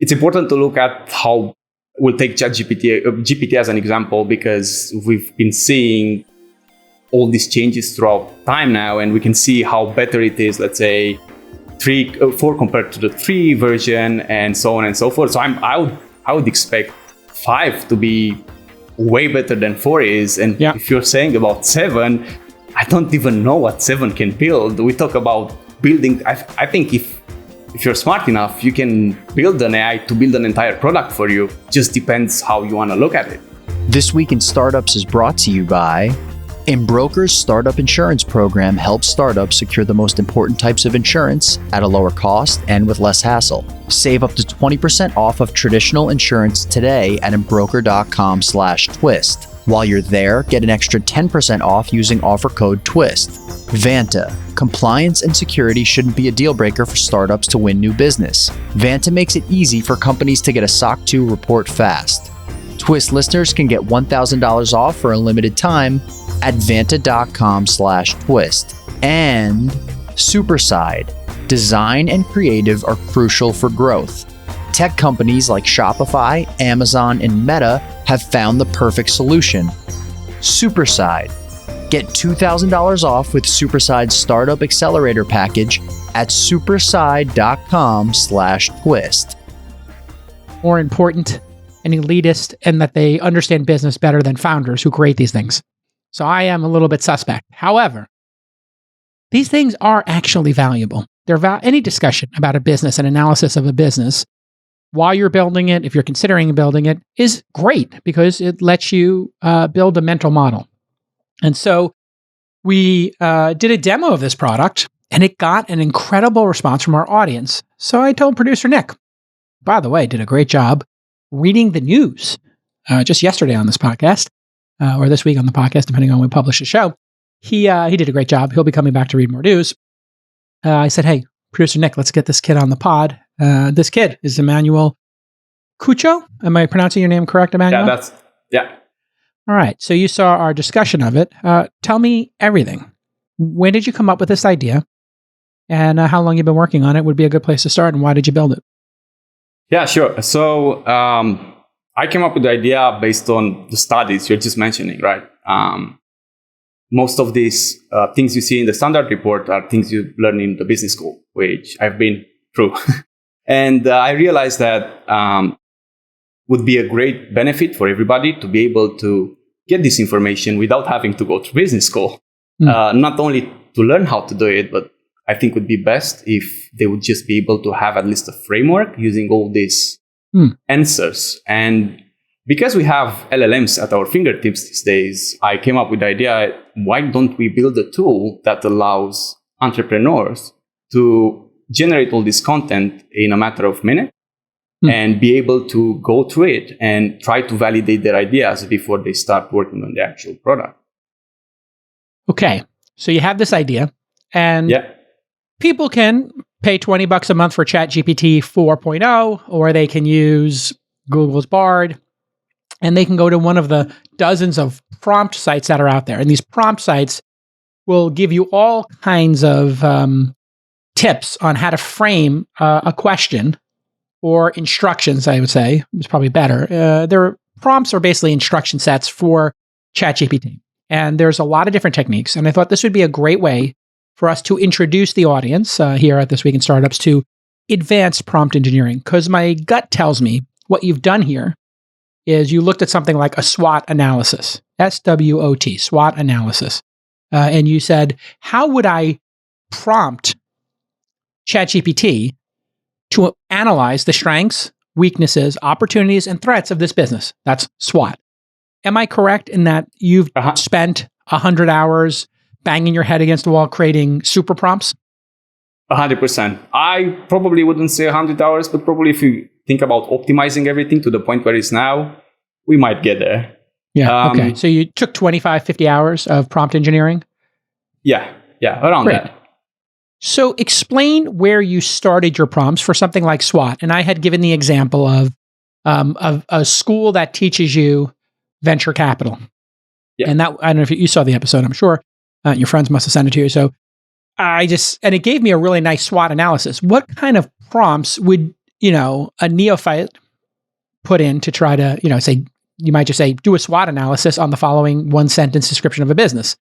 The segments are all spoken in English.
it's important to look at how we'll take GPT as an example, because we've been seeing all these changes throughout time now, and we can see how better it is, let's say 4 compared to the 3 version, and so on and so forth. So I would expect 5 to be way better than 4 is. And if you're saying about 7, I don't even know what 7 can build. We talk about building. I think if you're smart enough, you can build an AI to build an entire product for you. Just depends how you want to look at it. This Week in Startups is brought to you by Embroker's startup insurance program helps startups secure the most important types of insurance at a lower cost and with less hassle. Save up to 20% off of traditional insurance today at Embroker.com/twist. While you're there, get an extra 10% off using offer code TWIST. Vanta. Compliance and security shouldn't be a deal breaker for startups to win new business. Vanta makes it easy for companies to get a SOC 2 report fast. Twist listeners can get $1,000 off for a limited time at Vanta.com/twist. And Superside. Design and creative are crucial for growth. Tech companies like Shopify, Amazon, and Meta have found the perfect solution. Superside. Get $2,000 off with Superside's Startup Accelerator package at superside.com/twist. More important and elitist, and that they understand business better than founders who create these things. So I am a little bit suspect. However, these things are actually valuable. Any discussion about a business and analysis of a business while you're building it, if you're considering building it, is great because it lets you build a mental model. And so we did a demo of this product, and it got an incredible response from our audience. So I told producer Nick, by the way, did a great job reading the news just yesterday on this podcast, or this week on the podcast, depending on when we publish the show. He did a great job. He'll be coming back to read more news. I said, hey, producer Nick, let's get this kid on the pod. This kid is Emanuel Cuccio. Am I pronouncing your name correct, Emanuel? Yeah. All right. So you saw our discussion of it. Tell me everything. When did you come up with this idea? And how long you've been working on it would be a good place to start. And why did you build it? Yeah, sure. So I came up with the idea based on the studies you're just mentioning, right? Most of these things you see in the standard report are things you learn in the business school, which I've been through. And I realized that would be a great benefit for everybody to be able to get this information without having to go to business school. Not only to learn how to do it, but I think would be best if they would just be able to have at least a framework using all these answers. And because we have LLMs at our fingertips these days, I came up with the idea, why don't we build a tool that allows entrepreneurs to generate all this content in a matter of minutes and be able to go through it and try to validate their ideas before they start working on the actual product. Okay. So you have this idea, and people can pay $20 a month for ChatGPT 4.0, or they can use Google's Bard, and they can go to one of the dozens of prompt sites that are out there. And these prompt sites will give you all kinds of tips on how to frame a question, or instructions, I would say. It's probably better. Their prompts are basically instruction sets for ChatGPT. And there's a lot of different techniques. And I thought this would be a great way for us to introduce the audience here at This Week in Startups to advanced prompt engineering. Because my gut tells me what you've done here is you looked at something like a SWOT analysis, SWOT, SWOT analysis. And you said, how would I prompt ChatGPT to analyze the strengths, weaknesses, opportunities, and threats of this business? That's SWOT. Am I correct in that you've spent 100 hours banging your head against the wall creating super prompts? 100%. I probably wouldn't say 100 hours, but probably if you think about optimizing everything to the point where it's now, we might get there. Yeah. Okay. So you took 25, 50 hours of prompt engineering? Yeah. Around Great. that. So explain where you started your prompts for something like SWOT. And I had given the example of a school that teaches you venture capital. Yeah. And that, I don't know if you saw the episode, I'm sure. Your friends must have sent it to you. So and it gave me a really nice SWOT analysis. What kind of prompts would a neophyte put in to try to, say, you might just say, do a SWOT analysis on the following one sentence description of a business.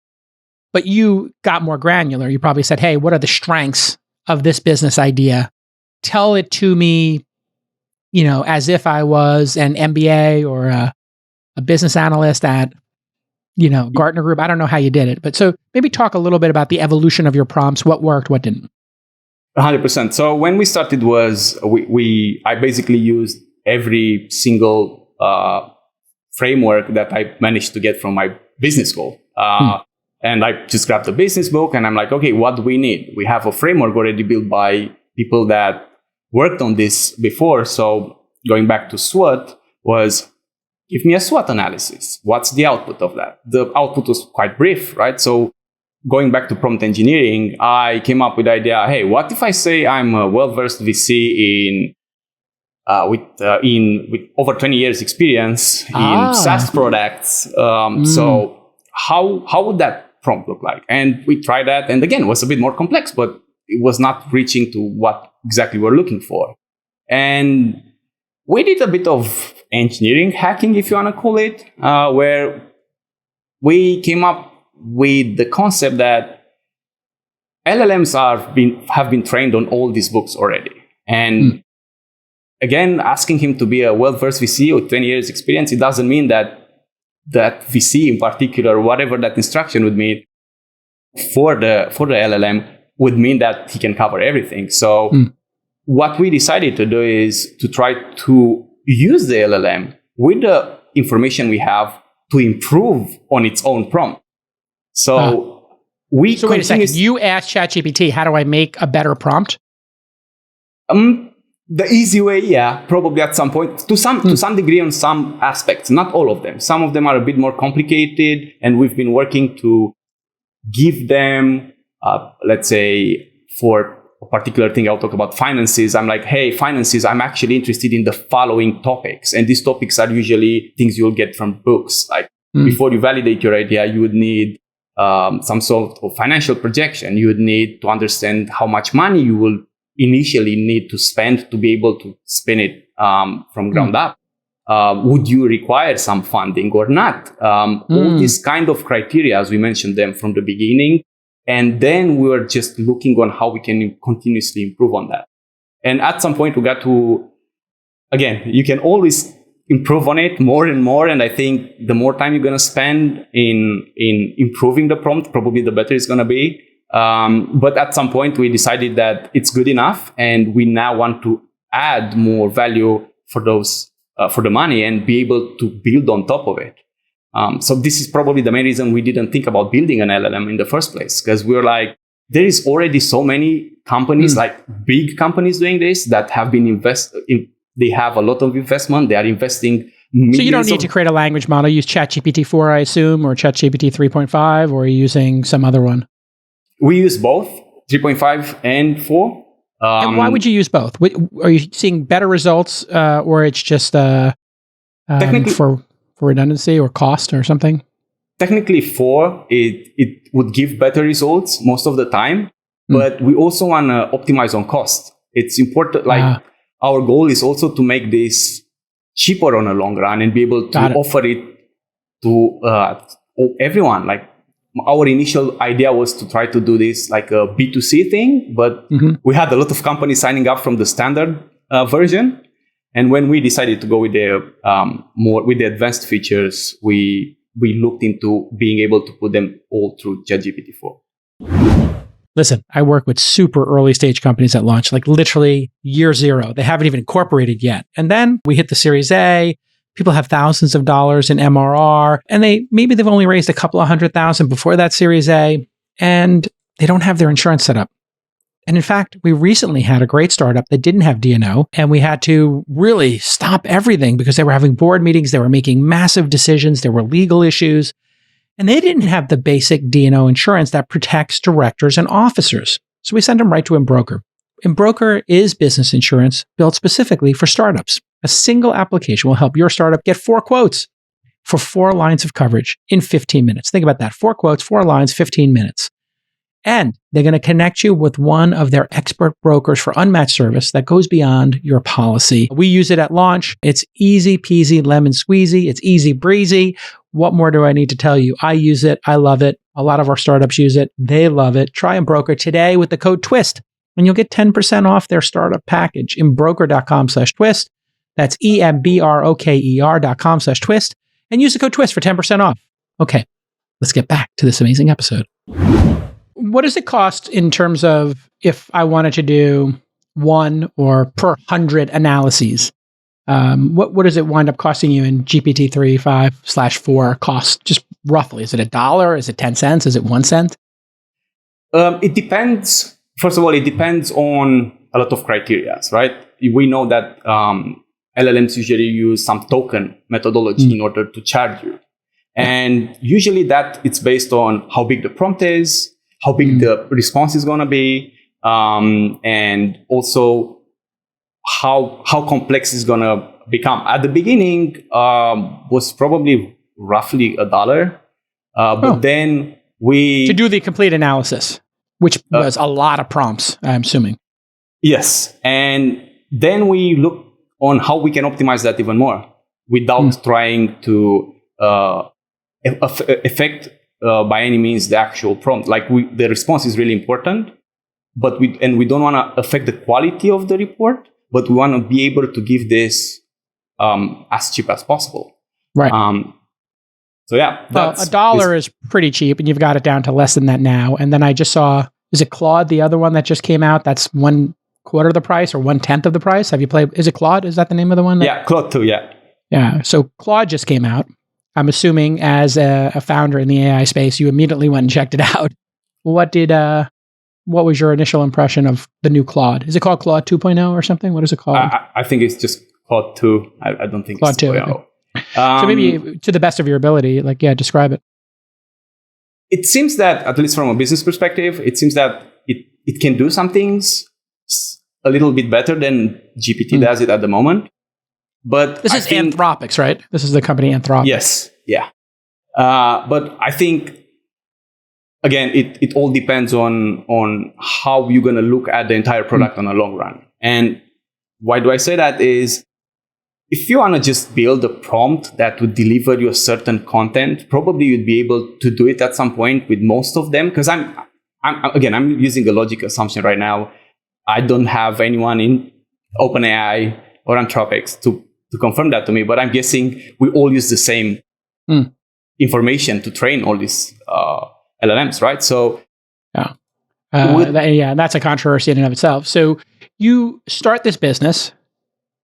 But you got more granular. You probably said, hey, what are the strengths of this business idea? Tell it to me, as if I was an MBA or a business analyst at, Gartner Group. I don't know how you did it, but so maybe talk a little bit about the evolution of your prompts, what worked, what didn't. 100%. So when we started I basically used every single framework that I managed to get from my business school. And I just grabbed the business book and I'm like, okay, what do we need? We have a framework already built by people that worked on this before. So going back to SWOT was, give me a SWOT analysis. What's the output of that? The output was quite brief, right? So going back to prompt engineering, I came up with the idea, hey, what if I say I'm a well-versed VC with over 20 years experience in SaaS products? So how would that prompt look like? And we tried that. And again, it was a bit more complex, but it was not reaching to what exactly we're looking for. And we did a bit of engineering hacking, if you want to call it, where we came up with the concept that LLMs have been trained on all these books already. And again, asking him to be a well-versed VC with 20 years experience, it doesn't mean that VC in particular, whatever that instruction would mean for the LLM, would mean that he can cover everything. So what we decided to do is to try to use the LLM with the information we have to improve on its own prompt. So wait a second. You asked ChatGPT, how do I make a better prompt? The easy way, yeah, probably at some point, to some degree on some aspects, not all of them. Some of them are a bit more complicated, and we've been working to give them, let's say, for a particular thing, I'll talk about finances. I'm like, hey, finances, I'm actually interested in the following topics. And these topics are usually things you'll get from books. Like before you validate your idea, you would need some sort of financial projection. You would need to understand how much money you will initially need to spend to be able to spin it from ground up. Would you require some funding or not? All these kind of criteria, as we mentioned them from the beginning. And then we were just looking on how we can continuously improve on that. And at some point we got to, again, you can always improve on it more and more. And I think the more time you're going to spend in improving the prompt, probably the better it's going to be. But at some point we decided that it's good enough and we now want to add more value for the money and be able to build on top of it. So this is probably the main reason we didn't think about building an LLM in the first place, because we were like, there is already so many companies, like big companies doing this that have been they have a lot of investment. They are investing millions. So you don't need to create a language model. Use ChatGPT 4, I assume, or ChatGPT 3.5, or are you using some other one? We use both 3.5 and 4. And why would you use both? Are you seeing better results, or it's just for redundancy or cost or something? Technically 4, it would give better results most of the time, but we also want to optimize on cost. It's important, our goal is also to make this cheaper on a long run and be able to offer it to everyone. Like our initial idea was to try to do this like a B2C thing, but we had a lot of companies signing up from the standard version. And when we decided to go with the advanced features, we looked into being able to put them all through ChatGPT 4. Listen, I work with super early stage companies at launch, like literally year zero. They haven't even incorporated yet. And then we hit the Series A. People have thousands of dollars in MRR, and maybe they've only raised a couple of $100,000 before that Series A, and they don't have their insurance set up. And in fact, we recently had a great startup that didn't have D&O, and we had to really stop everything because they were having board meetings, they were making massive decisions, there were legal issues, and they didn't have the basic D&O insurance that protects directors and officers. So we sent them right to Embroker. Embroker is business insurance built specifically for startups. A single application will help your startup get 4 quotes for 4 lines of coverage in 15 minutes. Think about that. 4 quotes, 4 lines, 15 minutes. And they're going to connect you with one of their expert brokers for unmatched service that goes beyond your policy. We use it at launch. It's easy peasy, lemon squeezy. It's easy breezy. What more do I need to tell you? I use it. I love it. A lot of our startups use it. They love it. Try Embroker today with the code TWIST, and you'll get 10% off their startup package. Embroker.com/twist. That's EMBROKER.com/twist. And use the code TWIST for 10% off. Okay, let's get back to this amazing episode. What does it cost in terms of if I wanted to do 1 or per 100 analyses? What does it wind up costing you in GPT-3, 5/4 cost? Just roughly, is it $1? Is it 10 cents? Is it 1 cent? It depends. First of all, it depends on a lot of criteria, right? We know that LLMs usually use some token methodology in order to charge you. And usually that it's based on how big the prompt is, how big the response is going to be, and also how complex it's going to become. At the beginning, was probably roughly $1. But then to do the complete analysis, which was a lot of prompts, I'm assuming. Yes. And then we look on how we can optimize that even more without trying to affect by any means the actual prompt. Like the response is really important, but we don't want to affect the quality of the report, but we want to be able to give this as cheap as possible. Right. So yeah, $1 is pretty cheap, and you've got it down to less than that now. And then I just saw, is it Claude, the other one that just came out? That's 1/4 of the price or 1/10 of the price. Have you played? Is it Claude? Is that the name of the one? Yeah, Claude too. Yeah. Yeah. So Claude just came out. I'm assuming as a founder in the AI space, you immediately went and checked it out. What was your initial impression of the new Claude? Is it called Claude 2.0 or something? What is it called? I think it's just Claude 2. I don't think Claude it's 2. Okay. So maybe to the best of your ability, describe it. It seems that, at least from a business perspective, it seems that it can do some things a little bit better than GPT does it at the moment. But this is Anthropic's, right? This is the company Anthropic. Yes. Yeah. But I think, again, it all depends on how you're going to look at the entire product on a long run. And why do I say that is, if you want to just build a prompt that would deliver you a certain content, probably you'd be able to do it at some point with most of them. Because I'm using a logic assumption right now. I don't have anyone in OpenAI or Anthropics to confirm that to me, but I'm guessing we all use the same information to train all these LLMs, right? So that's a controversy in and of itself. So you start this business,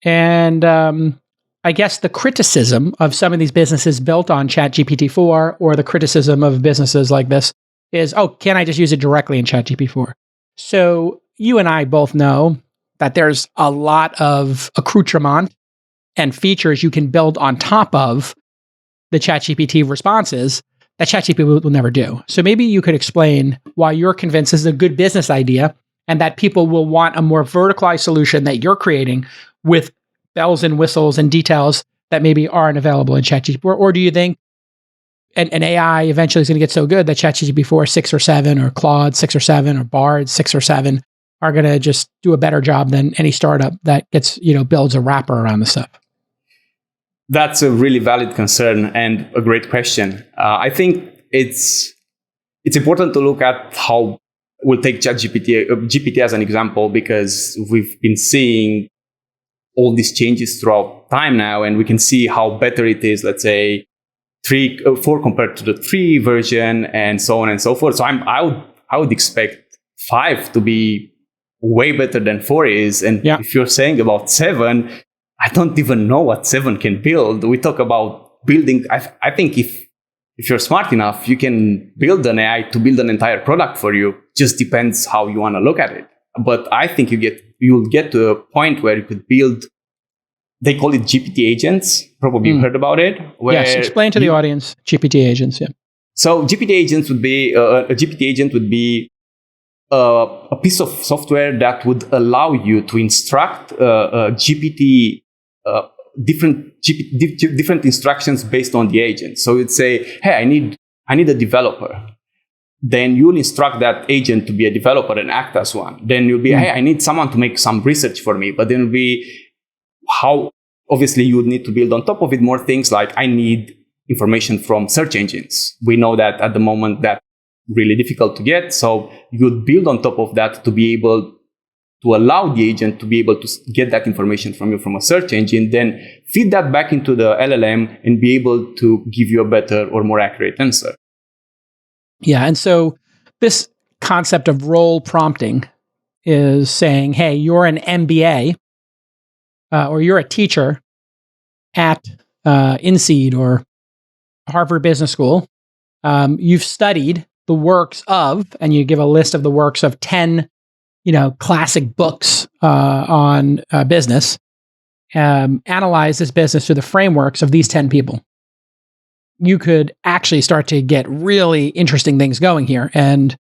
and I guess the criticism of some of these businesses built on ChatGPT-4, or the criticism of businesses like this is, can I just use it directly in ChatGPT-4? So you and I both know that there's a lot of accoutrement and features you can build on top of the ChatGPT responses that ChatGPT will never do. So maybe you could explain why you're convinced this is a good business idea and that people will want a more verticalized solution that you're creating with bells and whistles and details that maybe aren't available in ChatGPT. Or do you think an AI eventually is going to get so good that ChatGPT-4 6 or 7 or Claude 6 or 7 or Bard 6 or 7 are going to just do a better job than any startup that gets, builds a wrapper around the stuff? That's a really valid concern and a great question. I think it's important to look at how we'll take GPT as an example, because we've been seeing all these changes throughout time now, and we can see how better it is, let's say 4 compared to the 3 version, and so on and so forth. So I would expect 5 to be way better than 4 is. And if you're saying about 7, I don't even know what 7 can build. We talk about building. I think if you're smart enough, you can build an AI to build an entire product for you. Just depends how you want to look at it. But I think you'll get to a point where you could build, they call it GPT agents. Probably you've heard about it. Yes, explain to the audience GPT agents. Yeah. So GPT agents would be, a GPT agent would be a piece of software that would allow you to instruct GPT different instructions based on the agent. So you'd say, hey, I need a developer. then you'll instruct that agent to be a developer and act as one. Then you'll be, hey, I need someone to make some research for me. But then it'll be how, obviously, you would need to build on top of it more things like I need information from search engines. We know that at the moment that's really difficult to get. So you'd build on top of that to be able to allow the agent to be able to get that information from you from a search engine, then feed that back into the LLM and be able to give you a better or more accurate answer. Yeah. And so this concept of role prompting is saying, hey, you're an MBA or you're a teacher at INSEAD or Harvard Business School. You've studied the works of, and you give a list of the works of 10 classic books on business, analyze this business through the frameworks of these 10 people. You could actually start to get really interesting things going here. And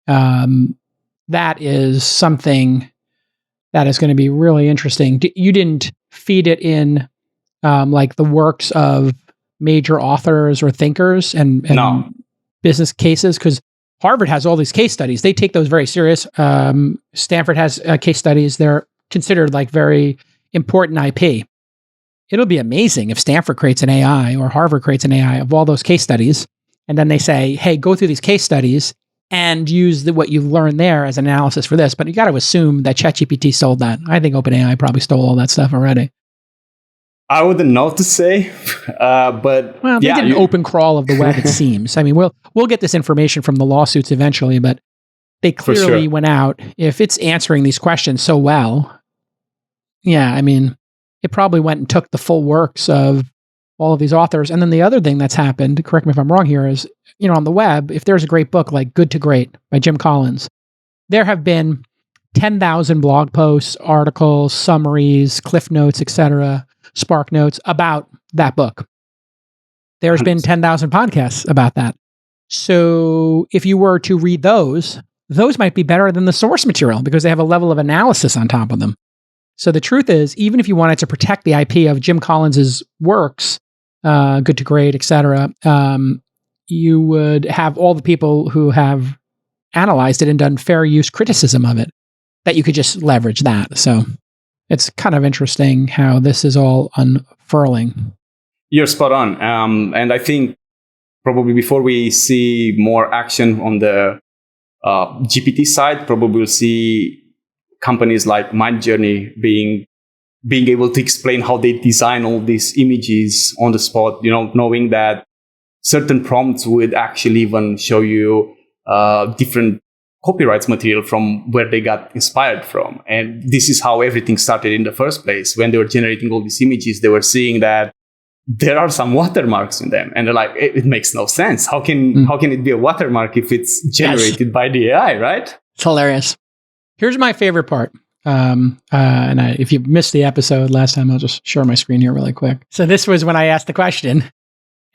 that is something that is going to be really interesting. You didn't feed it in like the works of major authors or thinkers and no. business cases, because Harvard has all these case studies. They take those very serious. Stanford has case studies. They're considered like very important IP. It'll be amazing if Stanford creates an AI or Harvard creates an AI of all those case studies. And then they say, hey, go through these case studies and use what you've learned there as analysis for this. But you got to assume that ChatGPT stole that. I think OpenAI probably stole all that stuff already. I wouldn't know to say, but well, they did an open crawl of the web. It seems. I mean, we'll get this information from the lawsuits eventually, but they clearly went out. If it's answering these questions so well, yeah, I mean, it probably went and took the full works of all of these authors. And then the other thing that's happened, correct me if I'm wrong here, is on the web, if there's a great book like Good to Great by Jim Collins, there have been 10,000 blog posts, articles, summaries, cliff notes, etc., Spark Notes about that book. There's been 10,000 podcasts about that. So if you were to read those might be better than the source material because they have a level of analysis on top of them. So the truth is, even if you wanted to protect the IP of Jim Collins's works, Good to Great, etc., you would have all the people who have analyzed it and done fair use criticism of it, that you could just leverage that. So it's kind of interesting how this is all unfurling. You're spot on. And I think probably before we see more action on the GPT side, probably we'll see companies like Mindjourney being able to explain how they design all these images on the spot, knowing that certain prompts would actually even show you different copyrights material from where they got inspired from. And this is how everything started in the first place. When they were generating all these images, they were seeing that there are some watermarks in them. And they're like, it makes no sense. How can it be a watermark if it's generated by the AI, right? It's hilarious. Here's my favorite part. If you missed the episode last time, I'll just share my screen here really quick. So this was when I asked the question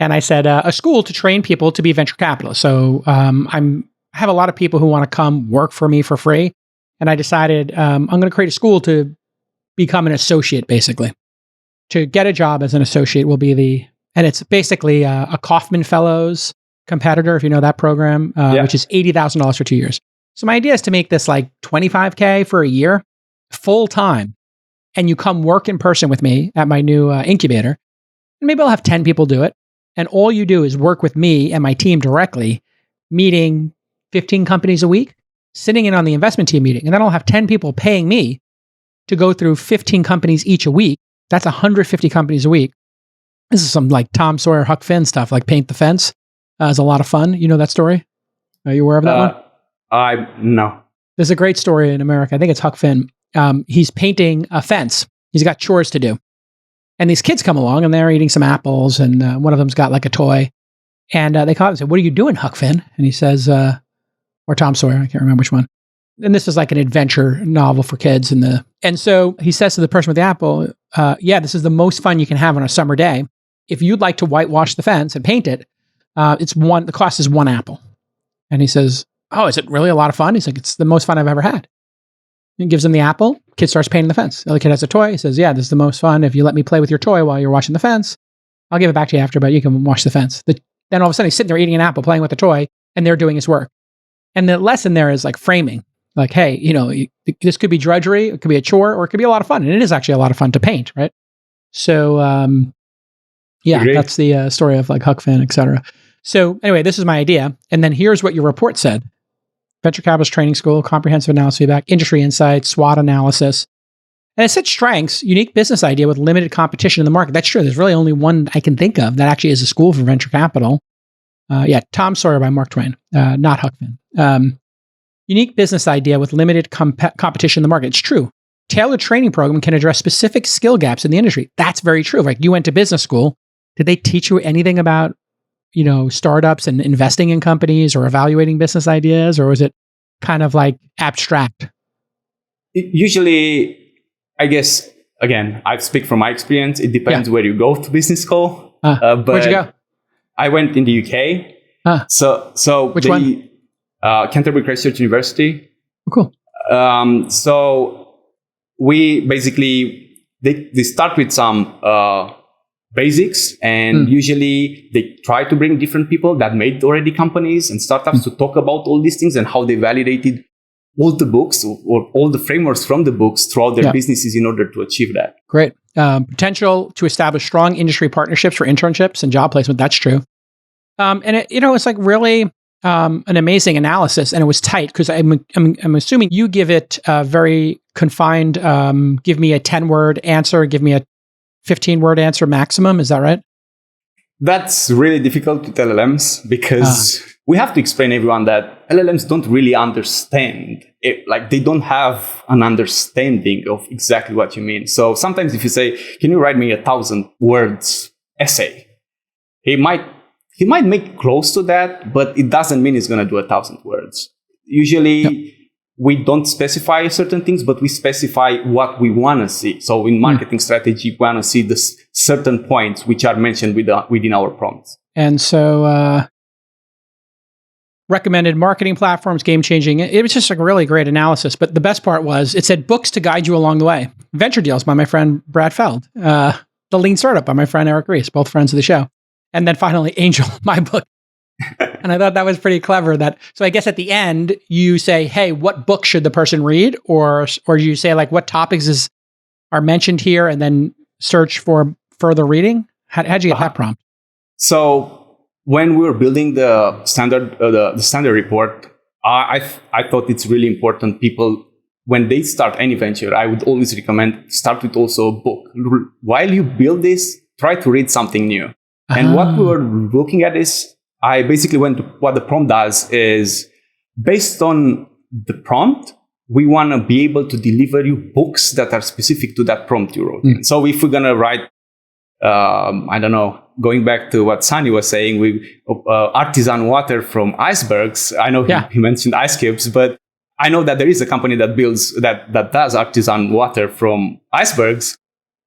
and I said, a school to train people to be venture capitalists. So I have a lot of people who want to come work for me for free. And I decided I'm going to create a school to become an associate, basically. To get a job as an associate will be and it's basically a Kauffman Fellows competitor, if you know that program, which is $80,000 for 2 years. So my idea is to make this like $25K for a year, full time. And you come work in person with me at my new incubator. And maybe I'll have 10 people do it. And all you do is work with me and my team directly, meeting 15 companies a week, sitting in on the investment team meeting. And then I'll have 10 people paying me to go through 15 companies each a week. That's 150 companies a week. This is some like Tom Sawyer, Huck Finn stuff, like paint the fence. It's a lot of fun. You know that story? Are you aware of that one? No. There's a great story in America. I think it's Huck Finn. He's painting a fence. He's got chores to do. And these kids come along and they're eating some apples and one of them's got like a toy. And they call him and say, "What are you doing, Huck Finn?" And he says, or Tom Sawyer, I can't remember which one. And this is like an adventure novel for kids. And so he says to the person with the apple, this is the most fun you can have on a summer day. If you'd like to whitewash the fence and paint it, the cost is one apple. And he says, "Oh, is it really a lot of fun?" He's like, "It's the most fun I've ever had." He gives him the apple. Kid starts painting the fence. The other kid has a toy. He says, "Yeah, this is the most fun. If you let me play with your toy while you're watching the fence, I'll give it back to you after, but you can wash the fence." Then all of a sudden he's sitting there eating an apple, playing with the toy, and they're doing his work. And the lesson there is like framing. Like, hey, this could be drudgery, it could be a chore, or it could be a lot of fun. And it is actually a lot of fun to paint, right? So, Great. that's the story of like Huck Finn, et cetera. So anyway, this is my idea. And then here's what your report said. Venture Capitalist Training School, comprehensive analysis feedback, industry insights, SWOT analysis. And it said strengths, unique business idea with limited competition in the market. That's true. There's really only one I can think of that actually is a school for venture capital. Tom Sawyer by Mark Twain, not Huck Finn. Unique business idea with limited competition in the market. It's true. Tailored training program can address specific skill gaps in the industry. That's very true. Like you went to business school. Did they teach you anything about, startups and investing in companies or evaluating business ideas? Or was it kind of like abstract? Usually, I guess, again, I speak from my experience. It depends where you go to business school. But where'd you go? I went in the UK. So which one? Canterbury Christ Church University. Oh, cool. So we basically, they start with some basics, and usually they try to bring different people that made already companies and startups to talk about all these things and how they validated all the books or all the frameworks from the books throughout their businesses in order to achieve that. Great. Potential to establish strong industry partnerships for internships and job placement. That's true. And it's like really an amazing analysis, and it was tight because I'm assuming you give it a very confined, give me a 10-word answer, give me a 15-word answer maximum. Is that right? That's really difficult with LLMs because we have to explain everyone that LLMs don't really understand it. Like they don't have an understanding of exactly what you mean. So sometimes if you say, can you write me 1,000 words essay? He might make close to that, but it doesn't mean he's going to do 1,000 words. Usually we don't specify certain things, but we specify what we want to see. So in marketing strategy, we want to see the certain points which are mentioned within our prompts. And so recommended marketing platforms, game-changing. It was just like a really great analysis. But the best part was it said books to guide you along the way. Venture Deals by my friend Brad Feld. The Lean Startup by my friend Eric Ries, both friends of the show. And then finally, Angel, my book. And I thought that was pretty clever. So I guess at the end, you say, hey, what book should the person read? Or you say, like, what topics are mentioned here, and then search for further reading? How'd you get that prompt? So when we were building the standard report, I thought it's really important people, when they start any venture, I would always recommend start with also a book. While you build this, try to read something new. And what we were looking at is, I basically went to what the prompt does is, based on the prompt, we want to be able to deliver you books that are specific to that prompt you wrote. So if we're going to write, I don't know, going back to what Sunny was saying, artisan water from icebergs. I know he mentioned ice cubes, but I know that there is a company that builds, that does artisan water from icebergs.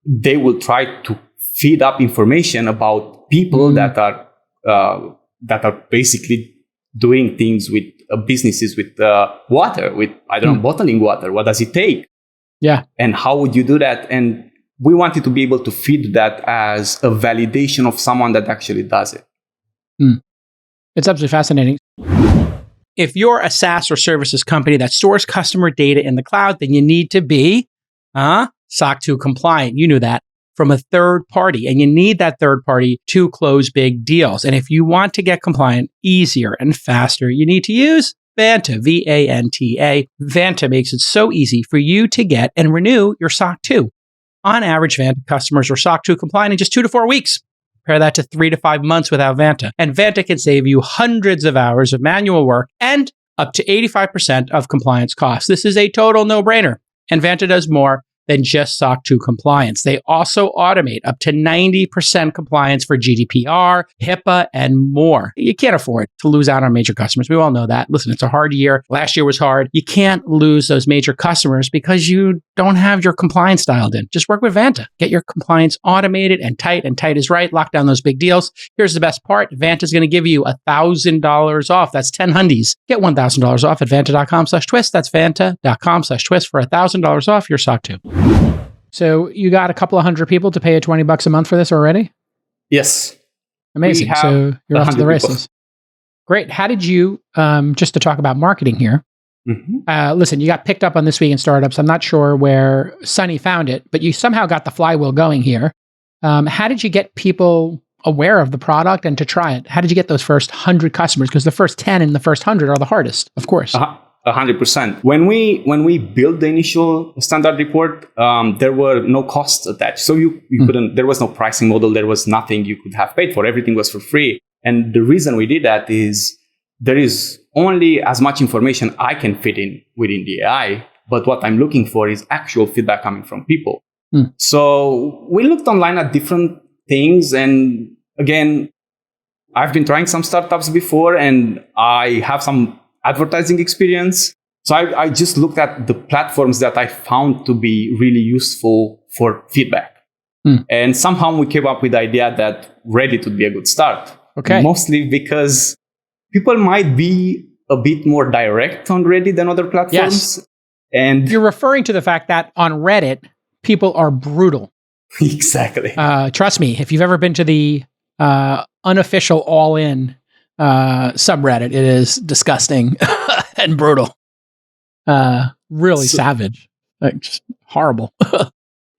They will try to feed up information about people that are basically doing things with businesses with water, with, I don't know, bottling water. What does it take? Yeah. And how would you do that? And we wanted to be able to feed that as a validation of someone that actually does it. It's absolutely fascinating. If you're a SaaS or services company that stores customer data in the cloud, then you need to be SOC 2 compliant. You knew that. From a third party, and you need that third party to close big deals. And if you want to get compliant easier and faster, you need to use Vanta, V-A-N-T-A. Vanta makes it so easy for you to get and renew your SOC 2. On average, Vanta customers are SOC 2 compliant in just 2 to 4 weeks. Compare that to 3 to 5 months without Vanta. And Vanta can save you hundreds of hours of manual work and up to 85% of compliance costs. This is a total no-brainer. And Vanta does more than just SOC 2 compliance. They also automate up to 90% compliance for GDPR, HIPAA, and more. You can't afford to lose out on major customers. We all know that. Listen, it's a hard year. Last year was hard. You can't lose those major customers because you don't have your compliance dialed in. Just work with Vanta. Get your compliance automated and tight is right. Lock down those big deals. Here's the best part. Vanta is going to give you $1,000 off. That's 10 hundies. Get $1,000 off at vanta.com/twist. That's vanta.com/twist for $1,000 off your SOC 2. So you got a couple of hundred people to pay you $20 a month for this already? Yes. Amazing. So you're off to the races. Great. How did you, just to talk about marketing here, listen, you got picked up on This Week in Startups. I'm not sure where Sunny found it, but you somehow got the flywheel going here. How did you get people aware of the product and to try it? How did you get those first 100 customers? Because the first 10 and the first 100 are the hardest, of course. 100%. When we built the initial standard report, there were no costs attached. So you couldn't, there was no pricing model. There was nothing you could have paid for. Everything was for free. And the reason we did that is there is only as much information I can fit in within the AI. But what I'm looking for is actual feedback coming from people. So we looked online at different things. And again, I've been trying some startups before and I have some advertising experience. So I just looked at the platforms that I found to be really useful for feedback. And somehow we came up with the idea that Reddit would be a good start. Okay. Mostly because people might be a bit more direct on Reddit than other platforms. Yes. And you're referring to the fact that on Reddit, people are brutal. Exactly. Trust me, if you've ever been to the unofficial all-in subreddit, it is disgusting and brutal. Really savage. Like, just horrible.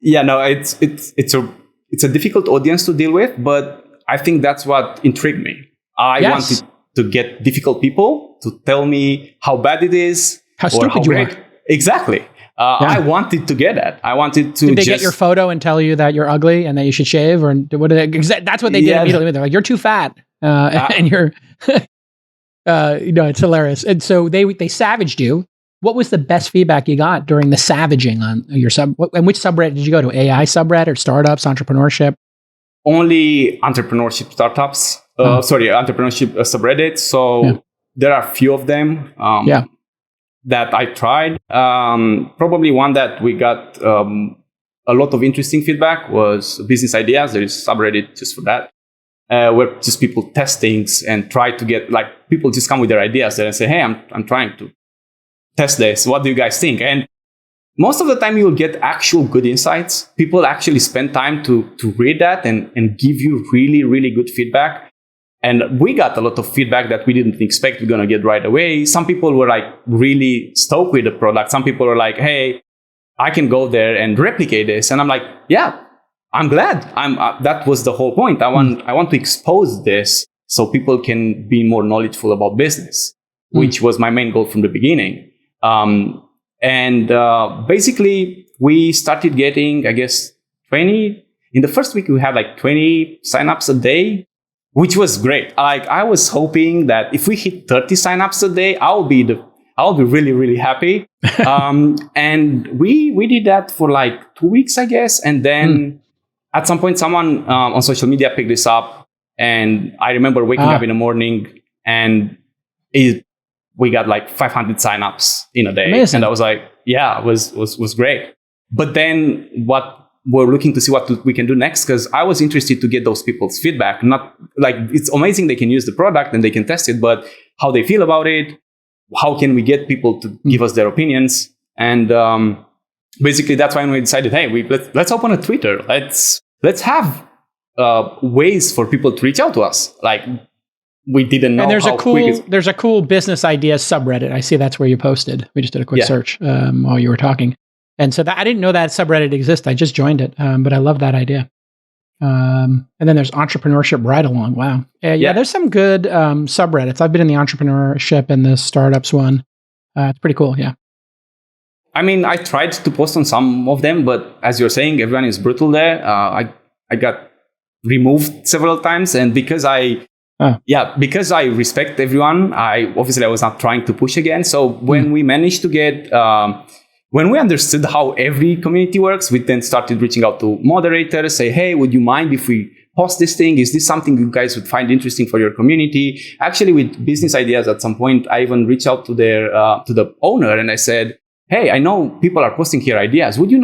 Yeah, no, it's a difficult audience to deal with, but I think that's what intrigued me. I wanted to get difficult people to tell me how bad it is. How stupid you are. Exactly. I wanted to get that. I wanted to. Did they get your photo and tell you that you're ugly and that you should shave? Or what did they, that's what they did immediately. They're like, you're too fat. And you're, it's hilarious. And so they savaged you. What was the best feedback you got during the savaging on your and which subreddit did you go to? AI subreddit, startups, entrepreneurship? Only entrepreneurship startups. Entrepreneurship subreddits. So there are a few of them that I tried. Probably one that we got a lot of interesting feedback was business ideas. There is subreddit just for that. Where just people test things and try to get, like, people just come with their ideas there and say, hey, I'm trying to test this. What do you guys think? And most of the time you'll get actual good insights. People actually spend time to read that and give you really, really good feedback. And we got a lot of feedback that we didn't expect we're going to get right away. Some people were like really stoked with the product. Some people were like, hey, I can go there and replicate this. And I'm like, yeah, I'm glad. That was the whole point. I want to expose this so people can be more knowledgeable about business, which was my main goal from the beginning. Basically, we started getting, I guess, 20. In the first week, we had like 20 signups a day, which was great. Like, I was hoping that if we hit 30 signups a day, I'll be really, really happy. And we did that for like 2 weeks, I guess. And then at some point, someone on social media picked this up. And I remember waking up in the morning and we got like 500 signups in a day. Amazing. And I was like, yeah, it was great. But then we're looking to see what we can do next, because I was interested to get those people's feedback. Not like, it's amazing they can use the product and they can test it, but how they feel about it, how can we get people to give us their opinions? And basically that's when we decided, hey, let's open a Twitter. Let's have ways for people to reach out to us. Like, we didn't know. And there's a cool business ideas subreddit. I see that's where you posted. We just did a quick search while you were talking. And so I didn't know that subreddit exists. I just joined it, but I love that idea. And then there's entrepreneurship ride along. Wow. There's some good subreddits. I've been in the entrepreneurship and the startups one. It's pretty cool. Yeah. I mean, I tried to post on some of them, but as you're saying, everyone is brutal there. I got removed several times, and because I respect everyone, I was not trying to push again. So when we managed to get, when we understood how every community works, we then started reaching out to moderators, say, hey, would you mind if we post this thing? Is this something you guys would find interesting for your community? Actually, with business ideas, at some point, I even reached out to the owner and I said, hey, I know people are posting here ideas. Would you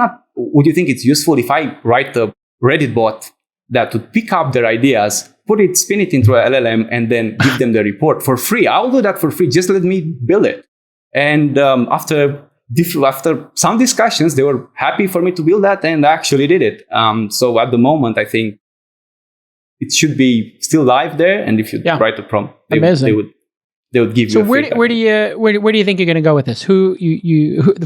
think it's useful if I write a Reddit bot that would pick up their ideas, spin it into an LLM, and then give them the report for free? I'll do that for free. Just let me build it. And after some discussions, they were happy for me to build that, and I actually did it. So at the moment, I think it should be still live there. And if you write a prompt, they would they would give you. So where do you think you're going to go with this? Who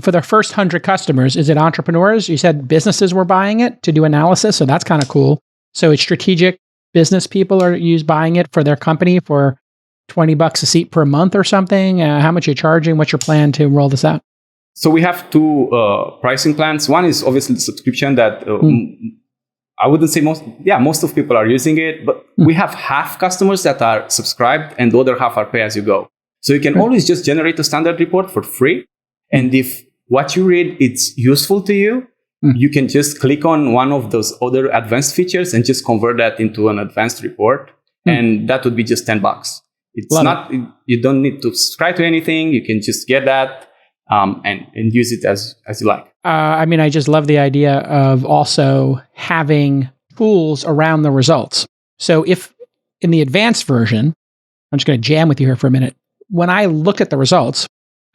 for the first 100 customers? Is it entrepreneurs? You said businesses were buying it to do analysis, so that's kind of cool. So it's strategic business people are buying it for their company for $20 a seat per month or something. How much you're charging? What's your plan to roll this out? So we have two pricing plans. One is obviously the subscription that I wouldn't say most of people are using it, but we have half customers that are subscribed and the other half are pay as you go. So you can always just generate a standard report for free. And if what you read it's useful to you, you can just click on one of those other advanced features and just convert that into an advanced report. And that would be just $10. You don't need to subscribe to anything. You can just get that and use it as you like. I just love the idea of also having tools around the results. So if in the advanced version, I'm just going to jam with you here for a minute. When I looked at the results,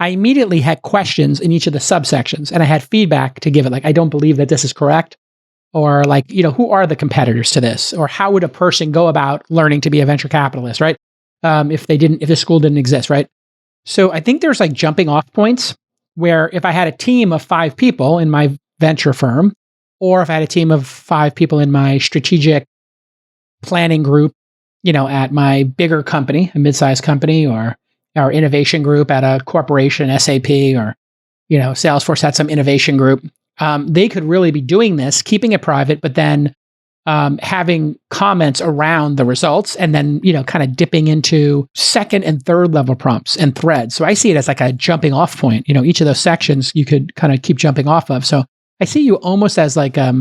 I immediately had questions in each of the subsections and I had feedback to give it. Like, I don't believe that this is correct. Or like, who are the competitors to this? Or how would a person go about learning to be a venture capitalist, right? If the school didn't exist, right? So I think there's like jumping off points where if I had a team of 5 people in my venture firm, or if I had a team of 5 people in my strategic planning group, at my bigger company, a mid-sized company, or our innovation group at a corporation, SAP, or, Salesforce had some innovation group, they could really be doing this, keeping it private, but then having comments around the results and then, kind of dipping into second and third level prompts and threads. So I see it as like a jumping off point. Each of those sections you could kind of keep jumping off of. So I see you almost as like a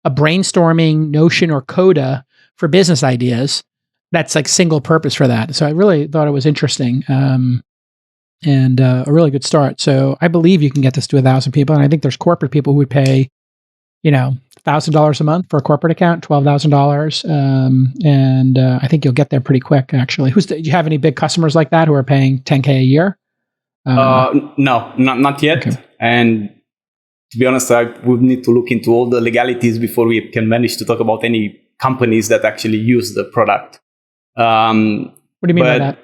brainstorming Notion or Coda for business ideas. That's like single purpose for that. So I really thought it was interesting and a really good start. So I believe you can get this to 1,000 people. And I think there's corporate people who would pay, $1,000 a month for a corporate account, $12,000. And I think you'll get there pretty quick, actually. Do you have any big customers like that who are paying $10K a year? No, not yet. Okay. And to be honest, I would need to look into all the legalities before we can manage to talk about any companies that actually use the product. What do you mean by that?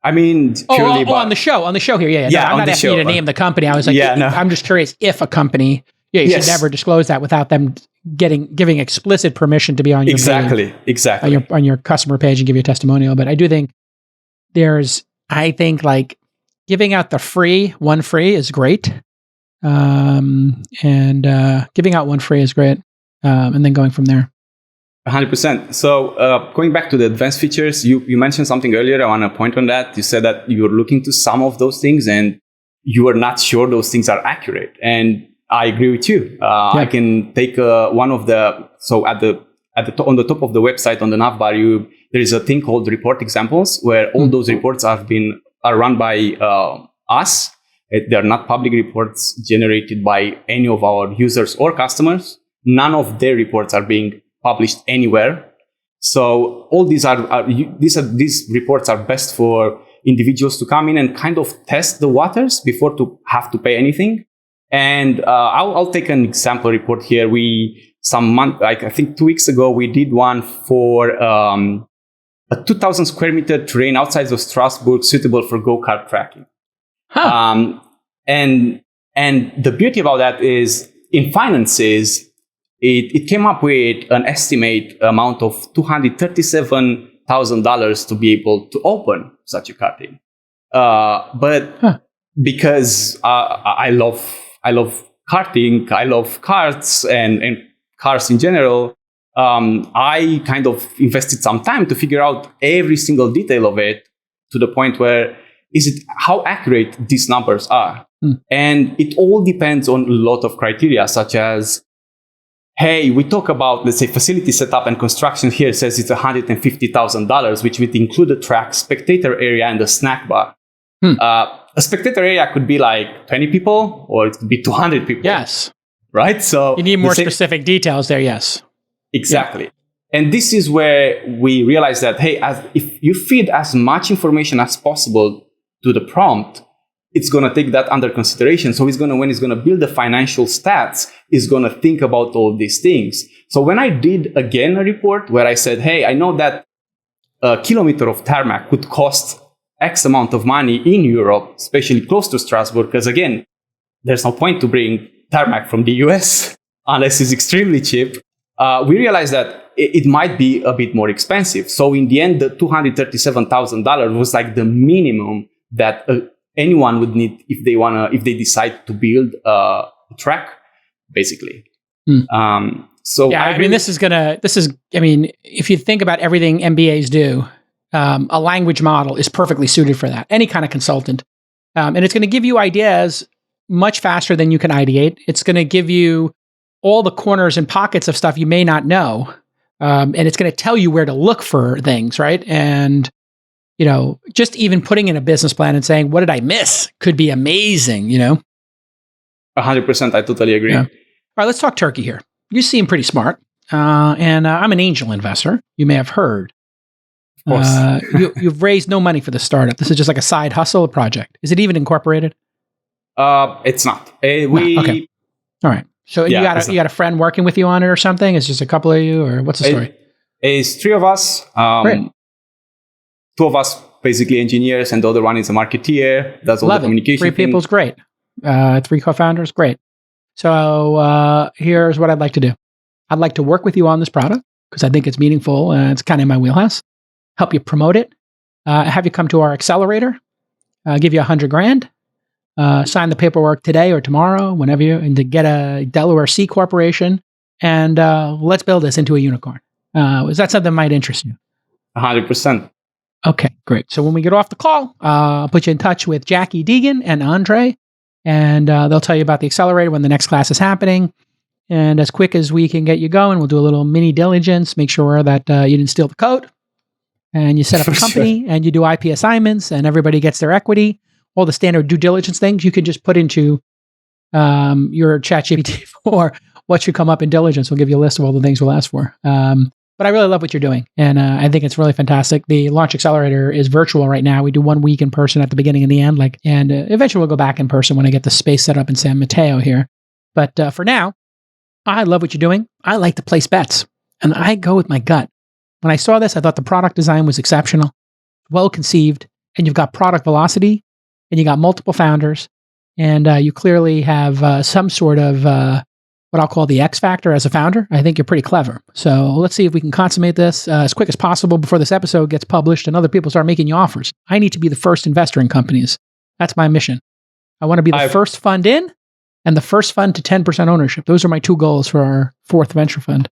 I mean, purely on the show here. Yeah. No, I'm not asking you to name the company. I was like, I'm just curious if a company, you should never disclose that without them giving explicit permission to be on your page, on your customer page and give you a testimonial. But I do think like giving out the free is great. And giving out one free is great. And then going from there. 100%. So going back to the advanced features, you mentioned something earlier. I want to point on that. You said that you were looking to some of those things and you were not sure those things are accurate. And I agree with you. I can take one of the, so on the top of the website on the navbar, there is a thing called report examples where all those reports are run by us. They're not public reports generated by any of our users or customers. None of their reports are being published anywhere. So all these reports are best for individuals to come in and kind of test the waters before to have to pay anything. And I'll take an example report here. I think 2 weeks ago, we did one for a 2,000 square meter terrain outside of Strasbourg, suitable for go-kart tracking. Huh. And the beauty about that is in finances, it came up with an estimate amount of $237,000 to be able to open such a karting. Because I love karting, I love karts and cars in general, I kind of invested some time to figure out every single detail of it to the point where how accurate these numbers are. And it all depends on a lot of criteria, such as, hey, we talk about, let's say, facility setup and construction here says it's $150,000, which would include the track, spectator area, and the snack bar. A spectator area could be like 20 people, or it could be 200 people. Yes. Right? So you need more specific details there, yes. Exactly. Yeah. And this is where we realize that, hey, if you feed as much information as possible to the prompt, it's going to take that under consideration. So when it's going to build the financial stats, it's going to think about all these things. So when I did again a report where I said, hey, I know that a kilometer of tarmac could cost X amount of money in Europe, especially close to Strasbourg, because again, there's no point to bring tarmac from the US unless it's extremely cheap. We realized that it might be a bit more expensive. So in the end, the $237,000 was like the minimum that anyone would need if they decide to build a track, basically. So yeah, I mean, if you think about everything MBAs do, a language model is perfectly suited for that. Any kind of consultant, and it's going to give you ideas much faster than you can ideate. It's going to give you all the corners and pockets of stuff you may not know. And it's going to tell you where to look for things, right? And, just even putting in a business plan and saying, what did I miss? Could be amazing, 100%. I totally agree. Yeah. All right, let's talk turkey here. You seem pretty smart. And I'm an angel investor. You may have heard. Of course. You've raised no money for the startup. This is just like a side hustle project. Is it even incorporated? It's not. Okay. All right. So you got a friend working with you on it or something? It's just a couple of you, or what's the story? It's three of us. Great. Two of us basically engineers, and the other one is a marketeer. Does all the communication. Three people's great. Three co-founders, great. So here's what I'd like to do. I'd like to work with you on this product because I think it's meaningful and it's kind of in my wheelhouse. Help you promote it. Have you come to our accelerator. Give you $100,000. Sign the paperwork today or tomorrow, whenever and to get a Delaware C corporation, and let's build this into a unicorn. Is that something that might interest you? 100%. Okay, great. So when we get off the call, I'll put you in touch with Jackie Deegan and Andre, and they'll tell you about the accelerator when the next class is happening. And as quick as we can get you going, we'll do a little mini diligence, make sure that you didn't steal the code, and you set up a company, and you do IP assignments, and everybody gets their equity. All the standard due diligence things you can just put into your ChatGPT for what should come up in diligence. We'll give you a list of all the things we'll ask for. But I really love what you're doing, and I think it's really fantastic. The Launch Accelerator is virtual right now. We do 1 week in person at the beginning and the end, and eventually we'll go back in person when I get the space set up in San Mateo here. But for now, I love what you're doing. I like to place bets, and I go with my gut. When I saw this, I thought the product design was exceptional, well conceived, and you've got product velocity. And you got multiple founders, and you clearly have some sort of what I'll call the X factor as a founder. I think you're pretty clever. So let's see if we can consummate this as quick as possible before this episode gets published and other people start making you offers. I need to be the first investor in companies. That's my mission. I want to be the first fund in and the first fund to 10% ownership. Those are my two goals for our fourth venture fund.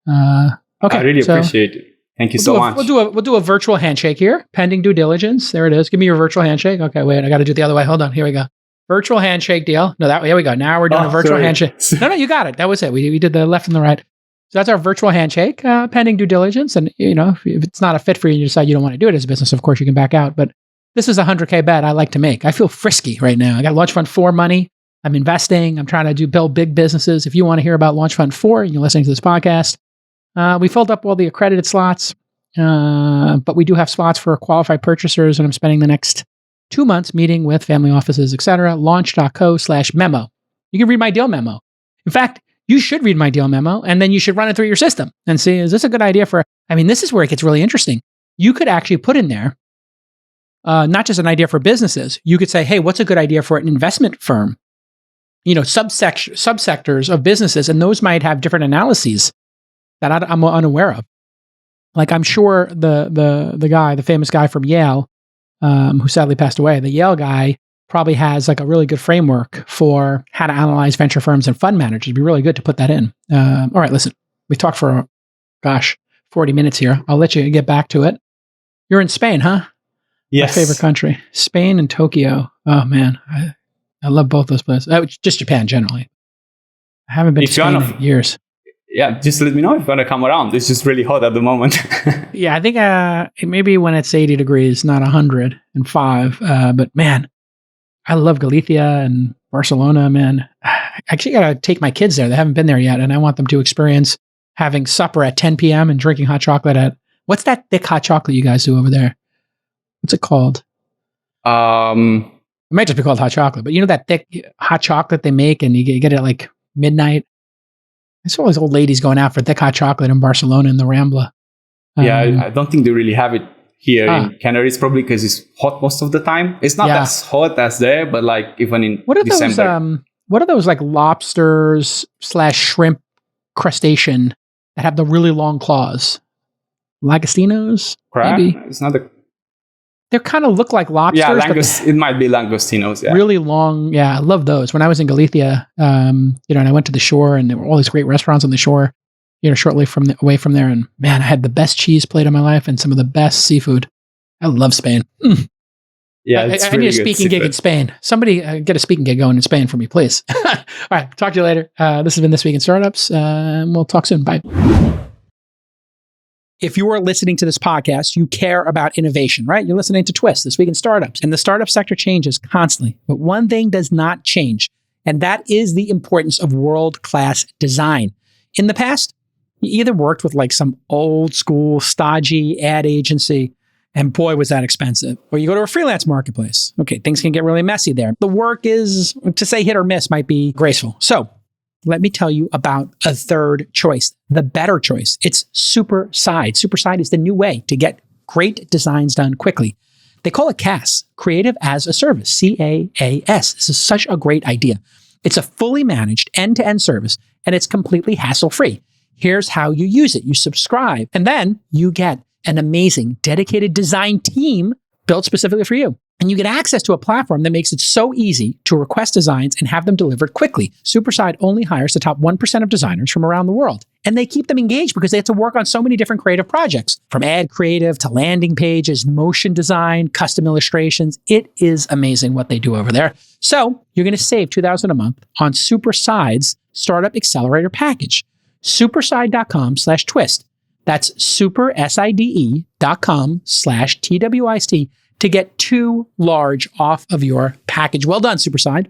Okay, I really appreciate it. Thank you so much. We'll do a virtual handshake here, pending due diligence. There it is. Give me your virtual handshake. Okay, wait, I got to do it the other way. Hold on. Here we go. Virtual handshake deal. No, here we go. Now we're doing a virtual handshake. No, you got it. That was it. We did the left and the right. So that's our virtual handshake, pending due diligence. And if it's not a fit for you and you decide you don't want to do it as a business, of course you can back out. But this is a $100K bet I like to make. I feel frisky right now. I got Launch Fund 4 money. I'm investing. I'm trying to build big businesses. If you want to hear about Launch Fund 4 and you're listening to this podcast, we filled up all the accredited slots. But we do have slots for qualified purchasers, and I'm spending the next 2 months meeting with family offices, etc. Launch.co/memo. You can read my deal memo. In fact, you should read my deal memo, and then you should run it through your system and see, is this a good idea this is where it gets really interesting. You could actually put in there, not just an idea for businesses. You could say, hey, what's a good idea for an investment firm? Subsectors of businesses, and those might have different analyses that I'm unaware of. Like I'm sure the famous guy from Yale, who sadly passed away, the Yale guy probably has like a really good framework for how to analyze venture firms and fund managers. It'd be really good to put that in. All right, listen, we talked for, 40 minutes here. I'll let you get back to it. You're in Spain, huh? Yes. My favorite country. Spain and Tokyo. Oh man, I love both those places. Just Japan generally. I haven't been to Spain in years. Yeah, just let me know if you want to come around. It's just really hot at the moment. Yeah, I think maybe when it's 80 degrees, not 105. But man, I love Galicia and Barcelona, man. I actually got to take my kids there. They haven't been there yet, and I want them to experience having supper at 10 p.m. and drinking hot chocolate at... What's that thick hot chocolate you guys do over there? What's it called? It might just be called hot chocolate, but that thick hot chocolate they make, and you get it at like midnight? I saw all these old ladies going out for thick hot chocolate in Barcelona in the Rambla. I don't think they really have it here in Canada. It's probably because it's hot most of the time. It's not as hot as there, but like even in December. What are those like lobsters / shrimp crustacean that have the really long claws? Langostinos? Crab? Maybe? It's not a... They kind of look like lobsters. Yeah, it might be langostinos. Yeah. Really long. Yeah, I love those. When I was in Galicia, and I went to the shore, and there were all these great restaurants on the shore, shortly away from there. And man, I had the best cheese plate of my life and some of the best seafood. I love Spain. Yeah, I need a speaking gig in Spain. Somebody get a speaking gig going in Spain for me, please. All right, talk to you later. This has been This Week in Startups. We'll talk soon. Bye. If you are listening to this podcast, you care about innovation, right? You're listening to Twist, This Week in Startups. And the startup sector changes constantly. But one thing does not change, and that is the importance of world-class design. In the past, you either worked with like some old school, stodgy ad agency, and boy, was that expensive. Or you go to a freelance marketplace. Okay, things can get really messy there. The work is, to say hit or miss, might be graceful. So let me tell you about a third choice, the better choice. It's Superside. Superside is the new way to get great designs done quickly. They call it CaaS, Creative as a Service, CaaS. This is such a great idea. It's a fully managed end-to-end service, and it's completely hassle-free. Here's how you use it. You subscribe, and then you get an amazing, dedicated design team built specifically for you. And you get access to a platform that makes it so easy to request designs and have them delivered quickly. Superside only hires the top 1% of designers from around the world. And they keep them engaged because they have to work on so many different creative projects, from ad creative to landing pages, motion design, custom illustrations. It is amazing what they do over there. So you're going to save $2,000 a month on Superside's Startup Accelerator package. Superside.com/twist. That's superside.com/TWIST to get 2 large off of your package. Well done, Superside.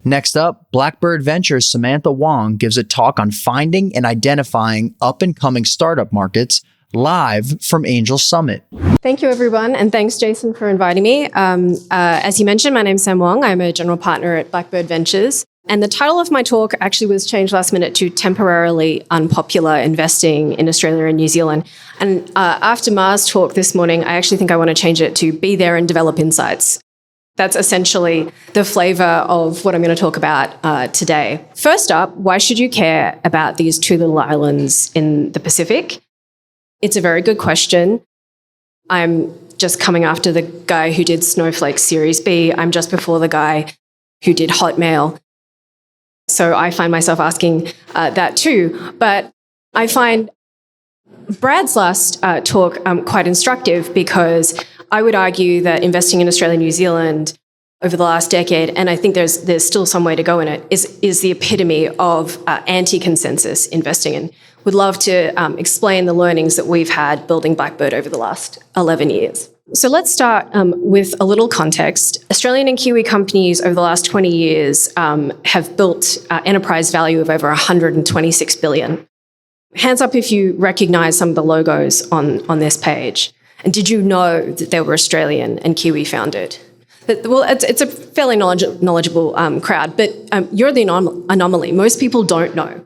Next up, Blackbird Ventures' Samantha Wong gives a talk on finding and identifying up-and-coming startup markets live from Angel Summit. Thank you, everyone, and thanks, Jason, for inviting me. As you mentioned, my name's Sam Wong. I'm a general partner at Blackbird Ventures. And the title of my talk actually was changed last minute to Temporarily Unpopular Investing in Australia and New Zealand. And after Ma's talk this morning, I actually think I want to change it to Be There and Develop Insights. That's essentially the flavor of what I'm going to talk about today. First up, why should you care about these 2 little islands in the Pacific? It's a very good question. I'm just coming after the guy who did Snowflake Series B. I'm just before the guy who did Hotmail. So I find myself asking that too. But I find Brad's last talk quite instructive, because I would argue that investing in Australia and New Zealand over the last decade, and I think there's still some way to go in it, is the epitome of anti-consensus investing in. Would love to explain the learnings that we've had building Blackbird over the last 11 years. So let's start with a little context. Australian and Kiwi companies over the last 20 years have built enterprise value of over 126 billion. Hands up if you recognize some of the logos on this page. And did you know that they were Australian and Kiwi founded? Well, it's a fairly knowledgeable crowd, but you're the anomaly. Most people don't know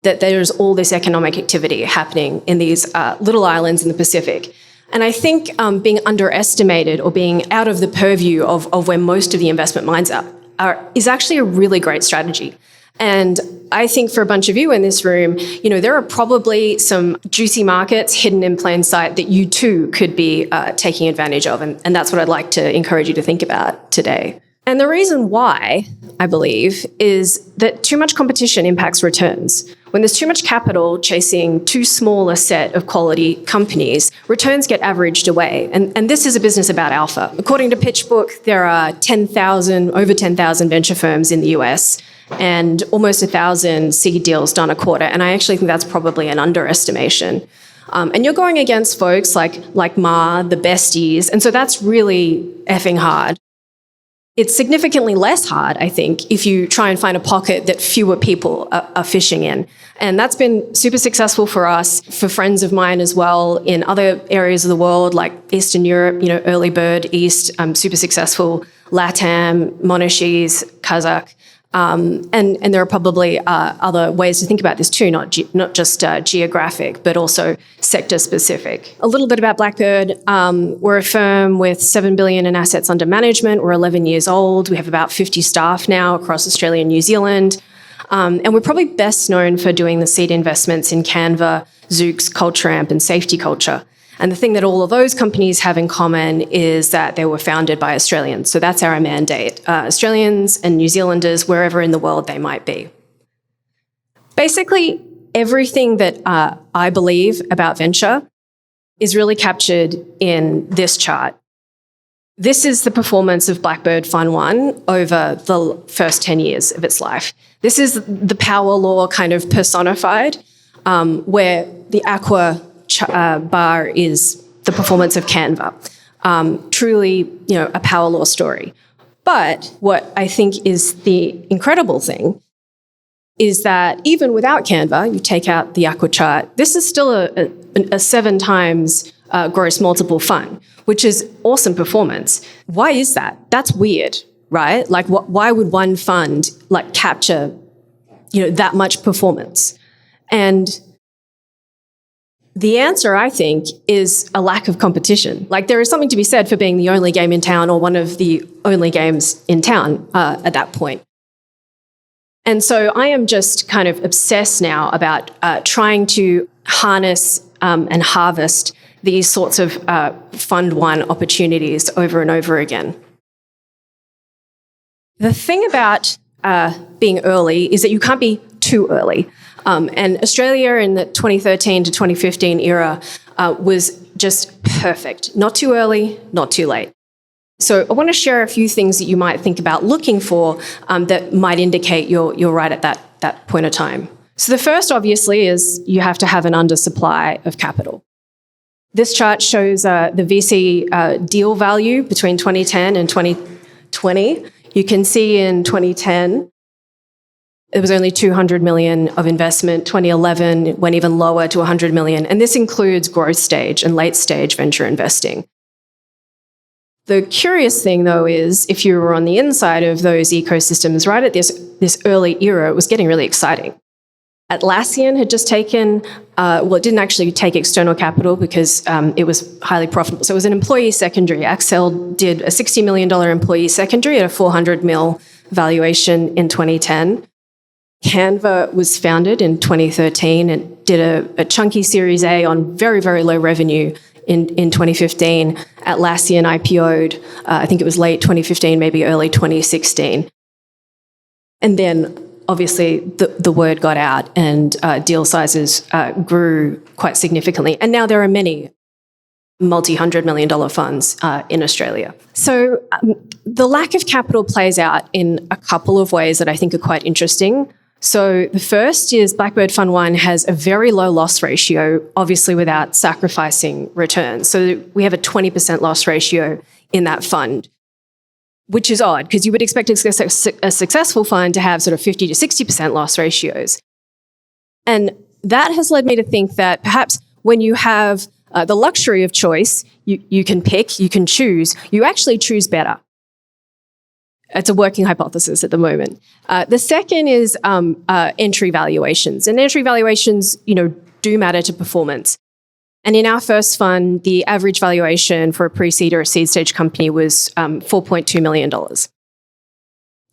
that there's all this economic activity happening in these little islands in the Pacific. And I think being underestimated or being out of the purview of where most of the investment minds are is actually a really great strategy. And I think for a bunch of you in this room, there are probably some juicy markets hidden in plain sight that you too could be taking advantage of. And that's what I'd like to encourage you to think about today. And the reason why, I believe, is that too much competition impacts returns. When there's too much capital chasing too small a set of quality companies, returns get averaged away. And this is a business about alpha. According to PitchBook, there are over 10,000 venture firms in the US and almost 1,000 seed deals done a quarter. And I actually think that's probably an underestimation. And you're going against folks like Ma, the besties. And so that's really effing hard. It's significantly less hard, I think, if you try and find a pocket that fewer people are fishing in. And that's been super successful for us, for friends of mine as well, in other areas of the world, like Eastern Europe, Early Bird East, super successful, LATAM, Monashis, Kazakh. And there are probably other ways to think about this too, not just geographic, but also sector specific. A little bit about Blackbird. We're a firm with $7 billion in assets under management. We're 11 years old. We have about 50 staff now across Australia and New Zealand. And we're probably best known for doing the seed investments in Canva, Zoox, CultureAmp, and Safety Culture. And the thing that all of those companies have in common is that they were founded by Australians. So that's our mandate. Australians and New Zealanders, wherever in the world they might be. Basically, everything that I believe about venture is really captured in this chart. This is the performance of Blackbird Fund 1 over the first 10 years of its life. This is the power law kind of personified, where the aqua bar is the performance of Canva. Truly, a power law story. But what I think is the incredible thing is that even without Canva, you take out the aqua chart, this is still a 7 times gross multiple fund, which is awesome performance. Why is that? That's weird, right? Like, why would one fund capture, that much performance? And the answer, I think, is a lack of competition. There is something to be said for being the only game in town or one of the only games in town at that point. And so I am just kind of obsessed now about trying to harness and harvest these sorts of Fund 1 opportunities over and over again. The thing about being early is that you can't be too early. And Australia in the 2013 to 2015 era was just perfect. Not too early, not too late. So I want to share a few things that you might think about looking for that might indicate you're right at that point of time. So the first, obviously, is you have to have an undersupply of capital. This chart shows the VC deal value between 2010 and 2020. You can see in 2010, there was only 200 million of investment. 2011 it went even lower to 100 million. And this includes growth stage and late stage venture investing. The curious thing, though, is if you were on the inside of those ecosystems right at this early era, it was getting really exciting. Atlassian had just taken, it didn't actually take external capital because it was highly profitable. So it was an employee secondary. Accel did a $60 million employee secondary at a 400 mil valuation in 2010. Canva was founded in 2013 and did a chunky Series A on very, very low revenue in 2015. Atlassian IPO'd, I think it was late 2015, maybe early 2016. And then obviously the word got out and deal sizes grew quite significantly. And now there are many multi-$100 million funds in Australia. So the lack of capital plays out in a couple of ways that I think are quite interesting. So the first is Blackbird Fund 1 has a very low loss ratio, obviously without sacrificing returns. So we have a 20% loss ratio in that fund, which is odd because you would expect a successful fund to have sort of 50 to 60% loss ratios. And that has led me to think that perhaps when you have the luxury of choice, you can pick, you can choose, you actually choose better. It's a working hypothesis at the moment. The second is entry valuations. And entry valuations, do matter to performance. And in our first fund, the average valuation for a pre-seed or a seed stage company was $4.2 million.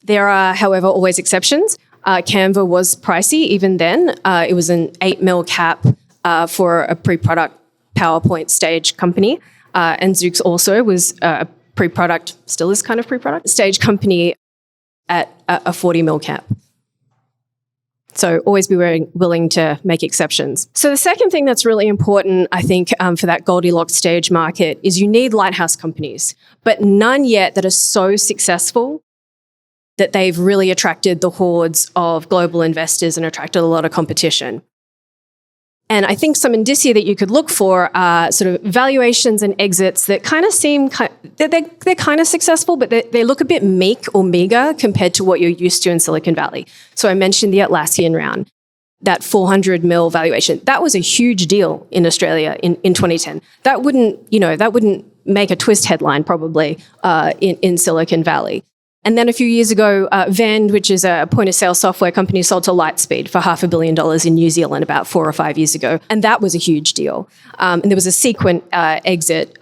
There are, however, always exceptions. Canva was pricey even then. It was an 8 mil cap for a pre-product PowerPoint stage company. And Zoox also was a pre-product, still is kind of pre-product, stage company at a 40 mil cap. So always be willing to make exceptions. So the second thing that's really important, I think, for that Goldilocks stage market is you need lighthouse companies, but none yet that are so successful that they've really attracted the hordes of global investors and attracted a lot of competition. And I think some indicia that you could look for are sort of valuations and exits that kind of seem, they're kind of successful, but they look a bit meek or meager compared to what you're used to in Silicon Valley. So I mentioned the Atlassian round, that 400 mil valuation. That was a huge deal in Australia in 2010. That wouldn't make a twist headline probably in Silicon Valley. And then a few years ago, Vend, which is a point-of-sale software company, sold to Lightspeed for $500 million in New Zealand about 4 or 5 years ago. And that was a huge deal. And there was a Sequent exit for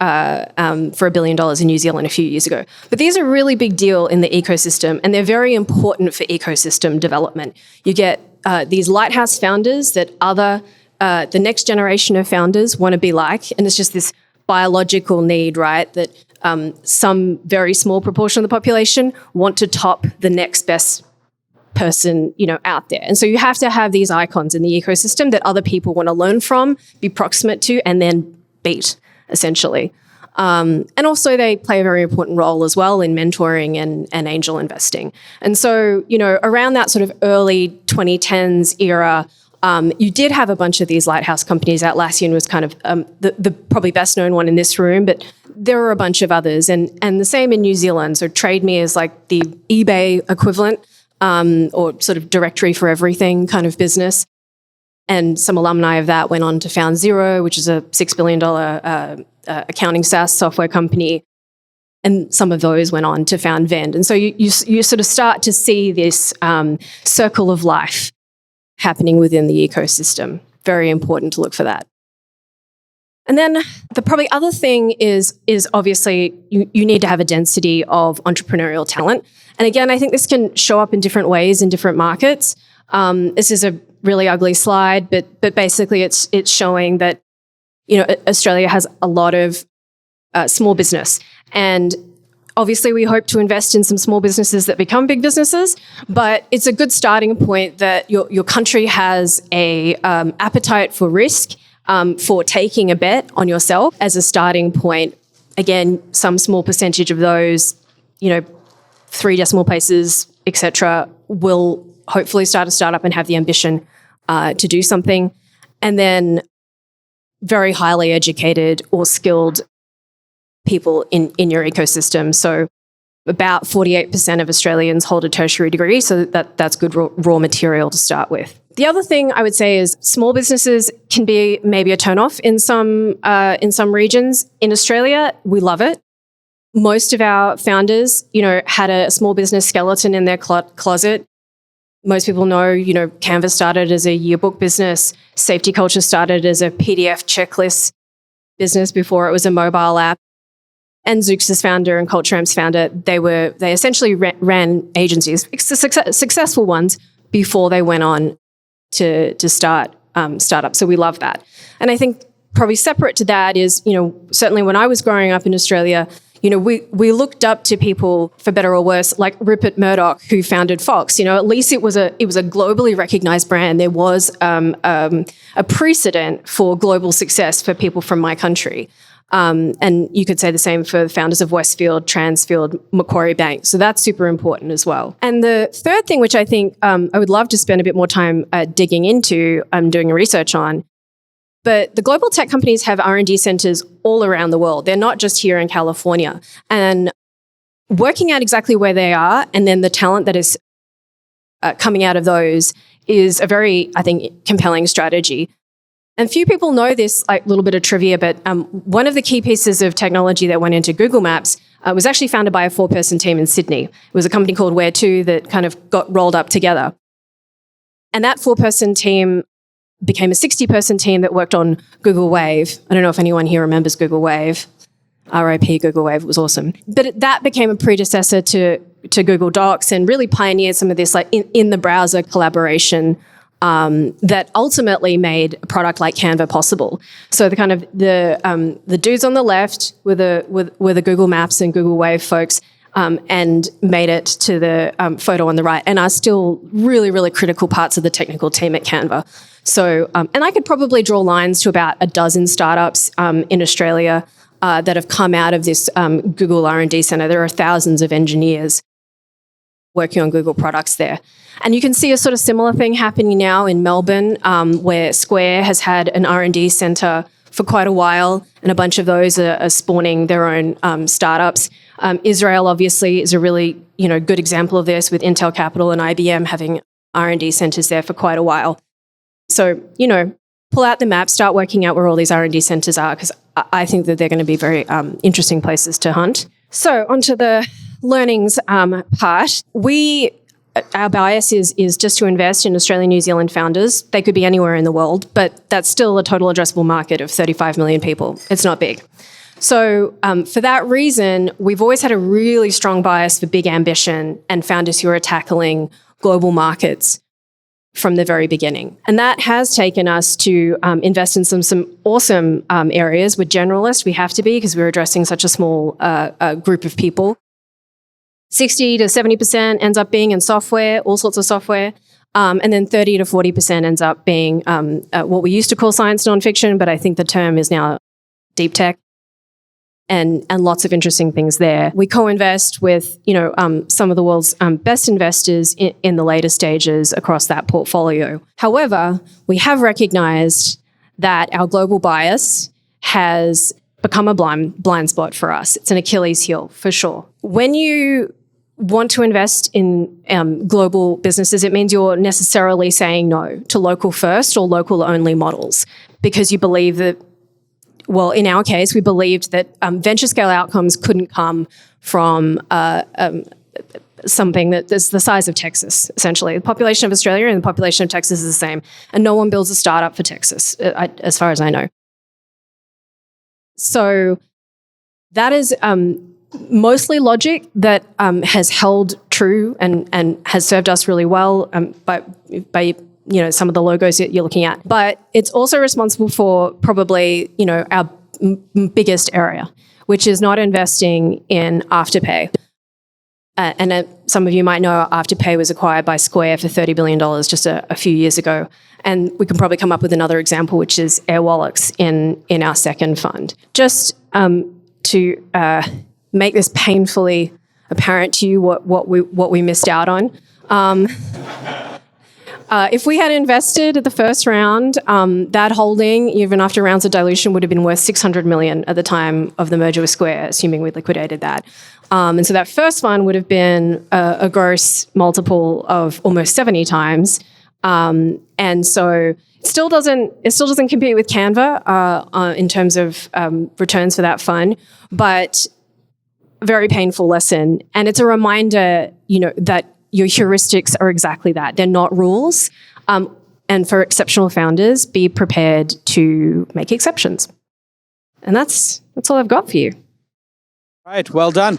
$1 billion in New Zealand a few years ago. But these are a really big deal in the ecosystem, and they're very important for ecosystem development. You get these lighthouse founders that the next generation of founders want to be like, and it's just this biological need, right, that some very small proportion of the population want to top the next best person, out there. And so you have to have these icons in the ecosystem that other people want to learn from, be proximate to, and then beat, essentially. And also they play a very important role as well in mentoring and angel investing. And so, around that sort of early 2010s era, you did have a bunch of these lighthouse companies. Atlassian was kind of the probably best known one in this room, but there were a bunch of others. And the same in New Zealand. So TradeMe is like the eBay equivalent, or sort of directory for everything kind of business. And some alumni of that went on to found Xero, which is a $6 billion accounting SaaS software company. And some of those went on to found Vend. And so you sort of start to see this circle of life happening within the ecosystem. Very important to look for that. And then the probably other thing is obviously you need to have a density of entrepreneurial talent. And again, I think this can show up in different ways in different markets. This is a really ugly slide, but basically it's showing that Australia has a lot of small business, and obviously we hope to invest in some small businesses that become big businesses. But it's a good starting point that your country has a appetite for risk, for taking a bet on yourself as a starting point. Again, some small percentage of those, 3 decimal places, etc., will hopefully start a startup and have the ambition to do something. And then very highly educated or skilled people in your ecosystem. So about 48% of Australians hold a tertiary degree, so that's good raw material to start with. The other thing I would say is small businesses can be maybe a turnoff in some regions. In Australia, we love it. Most of our founders, had a small business skeleton in their closet. Most people know, Canva started as a yearbook business. Safety Culture started as a PDF checklist business before it was a mobile app. And Zoox's founder and CultureAmp's founder, they essentially ran agencies, successful ones, before they went on to start startups. So we love that. And I think probably separate to that is, certainly when I was growing up in Australia, we looked up to people, for better or worse, like Rupert Murdoch, who founded Fox. At least it was a globally recognized brand. There was a precedent for global success for people from my country. And you could say the same for the founders of Westfield, Transfield, Macquarie Bank. So that's super important as well. And the third thing, which I think I would love to spend a bit more time digging into, doing research on, but the global tech companies have R&D centers all around the world. They're not just here in California. And working out exactly where they are and then the talent that is coming out of those is a very, I think, compelling strategy. And few people know this, like little bit of trivia, but one of the key pieces of technology that went into Google Maps was actually founded by a 4-person team in Sydney. It was a company called Where2 that kind of got rolled up together. And that 4-person team became a 60-person team that worked on Google Wave. I don't know if anyone here remembers Google Wave. RIP Google Wave, it was awesome. But that became a predecessor to Google Docs and really pioneered some of this like in the browser collaboration that ultimately made a product like Canva possible. So the kind of the dudes on the left were the Google Maps and Google Wave folks, and made it to the photo on the right, and are still really, really critical parts of the technical team at Canva. So, and I could probably draw lines to about a dozen startups in Australia that have come out of this Google R&D center. There are thousands of engineers working on Google products there. And you can see a sort of similar thing happening now in Melbourne, where Square has had an R&D center for quite a while, and a bunch of those are spawning their own startups. Israel, obviously, is a really good example of this, with Intel Capital and IBM having R&D centers there for quite a while. So, pull out the map, start working out where all these R&D centers are, because I think that they're going to be very interesting places to hunt. So onto the learnings part, our bias is just to invest in Australian, New Zealand founders. They could be anywhere in the world, but that's still a total addressable market of 35 million people. It's not big. So for that reason, we've always had a really strong bias for big ambition and founders who are tackling global markets from the very beginning. And that has taken us to invest in some awesome areas. We're generalists. We have to be because we're addressing such a small group of people. 60 to 70% ends up being in software, all sorts of software. And then 30 to 40% ends up being what we used to call science nonfiction, but I think the term is now deep tech. And lots of interesting things there. We co-invest with, some of the world's best investors in the later stages across that portfolio. However, we have recognized that our global bias has become a blind spot for us. It's an Achilles heel, for sure. When you want to invest in global businesses, it means you're necessarily saying no to local first or local only models because you believe that, well, in our case, we believed that venture scale outcomes couldn't come from something that is the size of Texas, essentially. The population of Australia and the population of Texas is the same, and no one builds a startup for Texas, as far as I know. So that is mostly logic that has held true and has served us really well by some of the logos that you're looking at. But it's also responsible for probably, our biggest area, which is not investing in Afterpay. And some of you might know Afterpay was acquired by Square for $30 billion just a few years ago. And we can probably come up with another example, which is Airwallex in our second fund. Just to make this painfully apparent to you what we missed out on. If we had invested at the first round, that holding, even after rounds of dilution, would have been worth $600 million at the time of the merger with Square, assuming we liquidated that. And so that first fund would have been a gross multiple of almost 70 times. And so it still doesn't compete with Canva in terms of returns for that fund, but very painful lesson. And it's a reminder, that your heuristics are exactly that. They're not rules. And for exceptional founders, be prepared to make exceptions. And that's all I've got for you. All right, well done.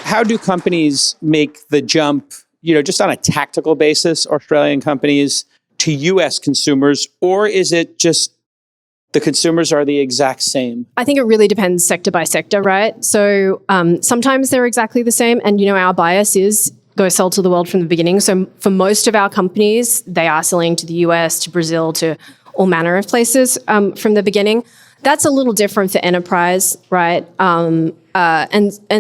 How do companies make the jump, just on a tactical basis, Australian companies to US consumers, or is it just the consumers are the exact same? I think it really depends sector by sector, right? So sometimes they're exactly the same. And, our bias is go sell to the world from the beginning. So for most of our companies, they are selling to the US, to Brazil, to all manner of places from the beginning. That's a little different for enterprise, right? And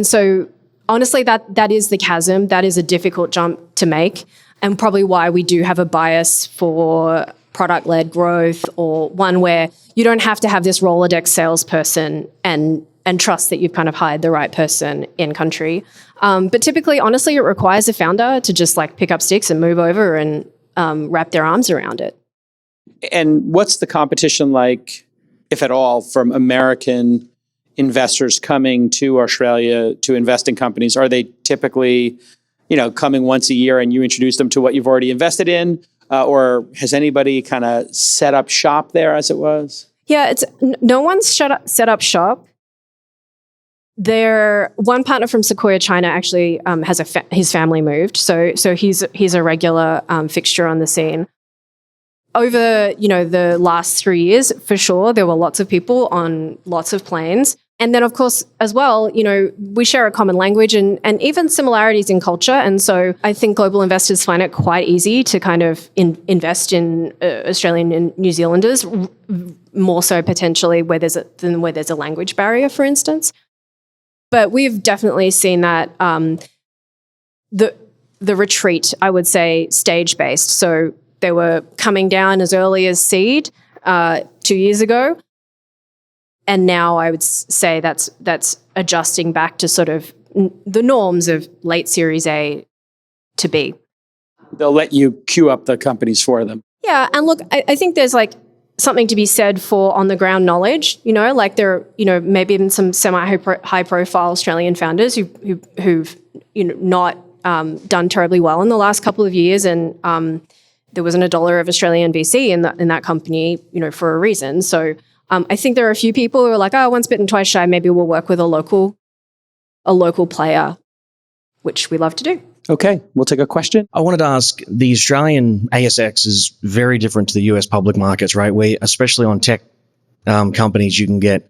so honestly, that is the chasm. That is a difficult jump to make, and probably why we do have a bias for product-led growth, or one where you don't have to have this Rolodex salesperson and trust that you've kind of hired the right person in country. But typically, honestly, it requires a founder to just pick up sticks and move over and wrap their arms around it. And what's the competition like, if at all, from American investors coming to Australia to invest in companies? Are they typically, coming once a year and you introduce them to what you've already invested in? Or has anybody kind of set up shop there, as it was? Yeah, no one's set up shop. One partner from Sequoia China actually has his family moved, so he's a regular fixture on the scene. Over the last 3 years, for sure, there were lots of people on lots of planes. And then, of course, as well, we share a common language and even similarities in culture. And so I think global investors find it quite easy to kind of invest in Australian and New Zealanders, more so potentially where there's a language barrier, for instance. But we've definitely seen that the retreat, I would say, stage-based. So they were coming down as early as seed 2 years ago. And now I would say that's adjusting back to sort of the norms of late Series A to B. They'll let you queue up the companies for them. Yeah, and look, I think there's something to be said for on the ground knowledge. Like there are, maybe even some high profile Australian founders who've not done terribly well in the last couple of years, and there wasn't $1 of Australian VC in that company, for a reason. So I think there are a few people who are like, oh, once bitten, twice shy. Maybe we'll work with a local player, which we love to do. Okay, we'll take a question. I wanted to ask, the Australian ASX is very different to the US public markets, right? Where, especially on tech companies, you can get,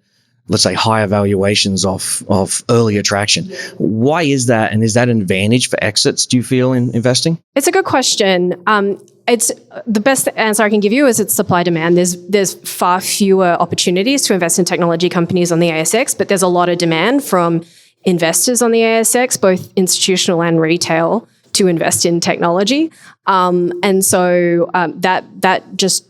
let's say, higher valuations of early attraction. Why is that? And is that an advantage for exits, do you feel, in investing? It's a good question. It's the best answer I can give you is it's supply demand. There's far fewer opportunities to invest in technology companies on the ASX, but there's a lot of demand from investors on the ASX, both institutional and retail, to invest in technology. And so that just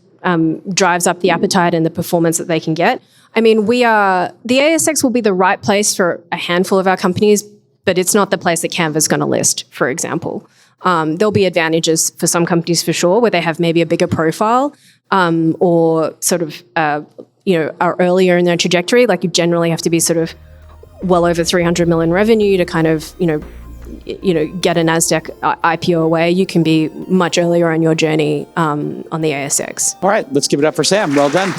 drives up the appetite and the performance that they can get. I mean, the ASX will be the right place for a handful of our companies, but it's not the place that Canva's going to list, for example. There'll be advantages for some companies for sure, where they have maybe a bigger profile or sort of, are earlier in their trajectory. Like you generally have to be sort of well over 300 million revenue to kind of, get a NASDAQ IPO away. You can be much earlier on your journey on the ASX. All right, let's give it up for Sam. Well done.